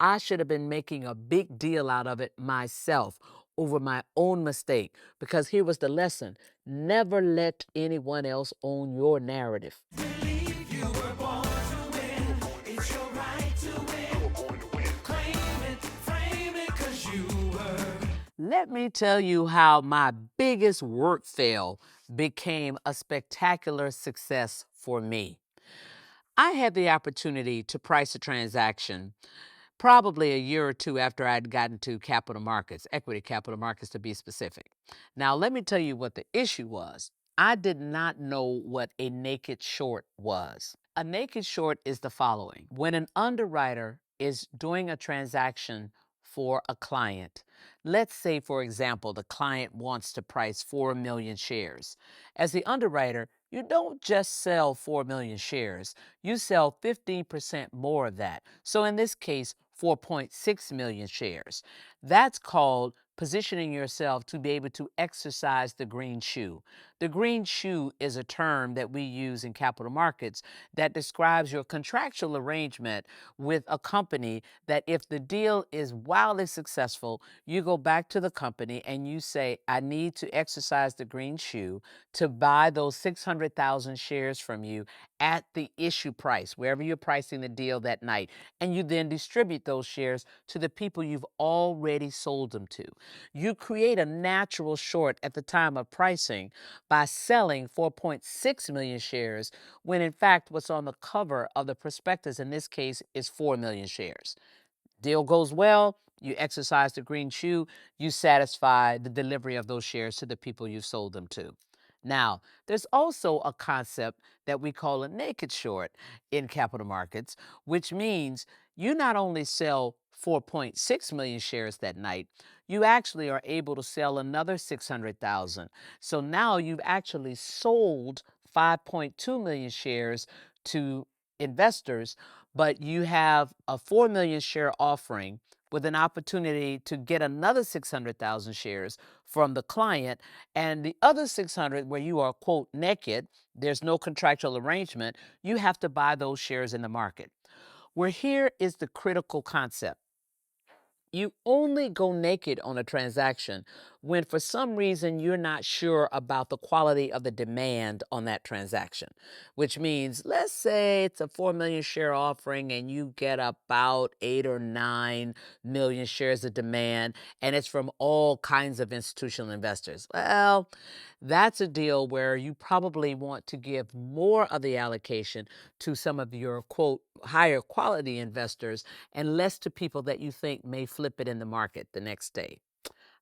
I should have been making a big deal out of it myself over my own mistake, because here was the lesson: never let anyone else own your narrative. Believe you were born to win. It's your right to win. Claim it, frame it, 'cause you were. Let me tell you how my biggest work fail became a spectacular success for me. I had the opportunity to price a transaction probably a year or two after I'd gotten to capital markets, equity capital markets to be specific. Now, let me tell you what the issue was. I did not know what a naked short was. A naked short is the following: when an underwriter is doing a transaction for a client, let's say, for example, the client wants to price 4 million shares. As the underwriter, you don't just sell 4 million shares, you sell 15% more of that. So in this case, 4.6 million shares. That's called positioning yourself to be able to exercise the green shoe. The green shoe is a term that we use in capital markets that describes your contractual arrangement with a company that if the deal is wildly successful, you go back to the company and you say, I need to exercise the green shoe to buy those 600,000 shares from you at the issue price, wherever you're pricing the deal that night. And you then distribute those shares to the people you've already sold them to. You create a natural short at the time of pricing by selling 4.6 million shares when in fact what's on the cover of the prospectus in this case is 4 million shares. Deal goes well, you exercise the green shoe, you satisfy the delivery of those shares to the people you sold them to. Now, there's also a concept that we call a naked short in capital markets, which means you not only sell 4.6 million shares that night, you actually are able to sell another 600,000. So now you've actually sold 5.2 million shares to investors, but you have a 4 million share offering with an opportunity to get another 600,000 shares from the client, and the other 600 where you are, quote, naked, there's no contractual arrangement, you have to buy those shares in the market. Where here is the critical concept. You only go naked on a transaction when for some reason you're not sure about the quality of the demand on that transaction, which means let's say it's a 4 million share offering and you get about 8 or 9 million shares of demand and it's from all kinds of institutional investors. Well, that's a deal where you probably want to give more of the allocation to some of your, quote, higher quality investors and less to people that you think may flip it in the market the next day.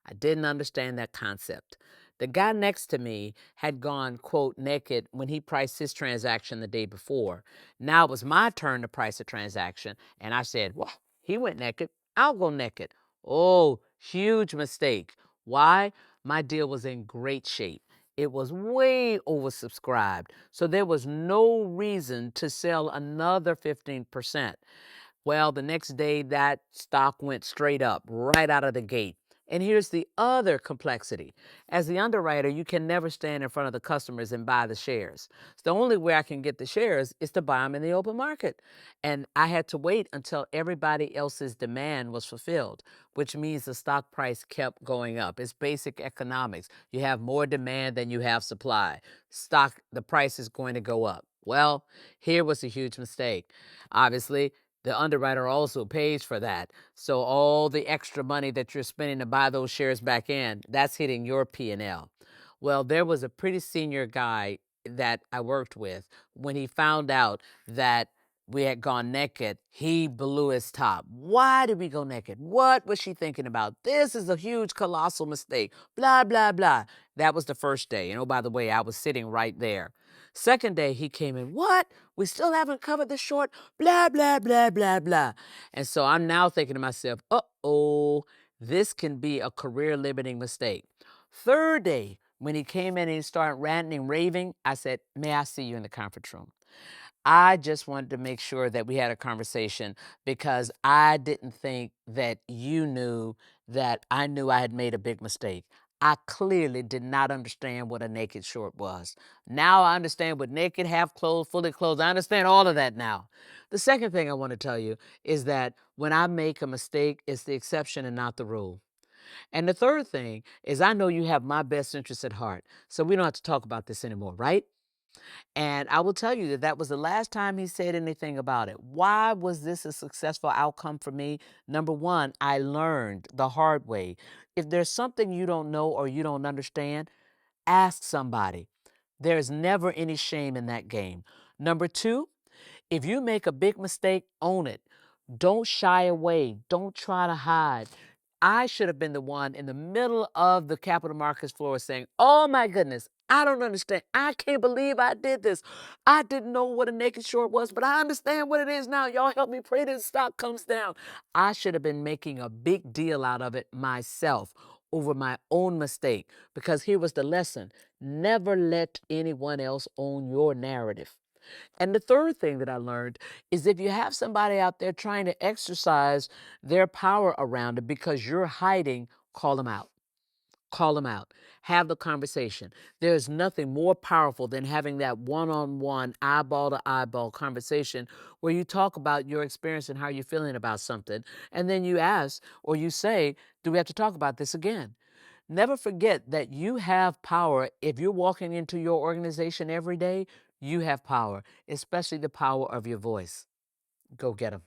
I didn't understand that concept. The guy next to me had gone, quote, naked when he priced his transaction the day before. Now it was my turn to price a transaction, and I said, well, he went naked, I'll go naked. Oh, huge mistake. Why? My deal was in great shape. It was way oversubscribed, so there was no reason to sell another 15%. Well, the next day, that stock went straight up right out of the gate. And here's the other complexity. As the underwriter, you can never stand in front of the customers and buy the shares. So the only way I can get the shares is to buy them in the open market. And I had to wait until everybody else's demand was fulfilled, which means the stock price kept going up. It's basic economics. You have more demand than you have supply. The price is going to go up. Well, here was a huge mistake. Obviously, the underwriter also pays for that. So all the extra money that you're spending to buy those shares back in, that's hitting your P&L. Well, there was a pretty senior guy that I worked with. When he found out that we had gone naked, he blew his top. Why did we go naked? What was she thinking about? This is a huge, colossal mistake. Blah, blah, blah. That was the first day. And oh, by the way, I was sitting right there. Second day, he came in. What? We still haven't covered the short? Blah, blah, blah, blah, blah. And so I'm now thinking to myself, uh-oh, this can be a career-limiting mistake. Third day, when he came in and he started ranting and raving, I said, may I see you in the conference room? I just wanted to make sure that we had a conversation because I didn't think that you knew that I knew I had made a big mistake. I clearly did not understand what a naked short was. Now I understand what naked, half clothed, fully clothed. I understand all of that now. The second thing I want to tell you is that when I make a mistake, it's the exception and not the rule. And the third thing is I know you have my best interest at heart. So we don't have to talk about this anymore, right? And I will tell you that that was the last time he said anything about it. Why was this a successful outcome for me? Number one, I learned the hard way. If there's something you don't know or you don't understand, ask somebody. There's never any shame in that game. Number two, if you make a big mistake, own it. Don't shy away. Don't try to hide. I should have been the one in the middle of the capital markets floor saying, "Oh my goodness, I don't understand. I can't believe I did this. I didn't know what a naked short was, but I understand what it is now. Y'all help me pray that the stock comes down." I should have been making a big deal out of it myself over my own mistake, because here was the lesson: never let anyone else own your narrative. And the third thing that I learned is if you have somebody out there trying to exercise their power around it because you're hiding, call them out. Call them out. Have the conversation. There's nothing more powerful than having that one-on-one, eyeball to eyeball conversation where you talk about your experience and how you're feeling about something. And then you ask or you say, do we have to talk about this again? Never forget that you have power. If you're walking into your organization every day, you have power, especially the power of your voice. Go get them.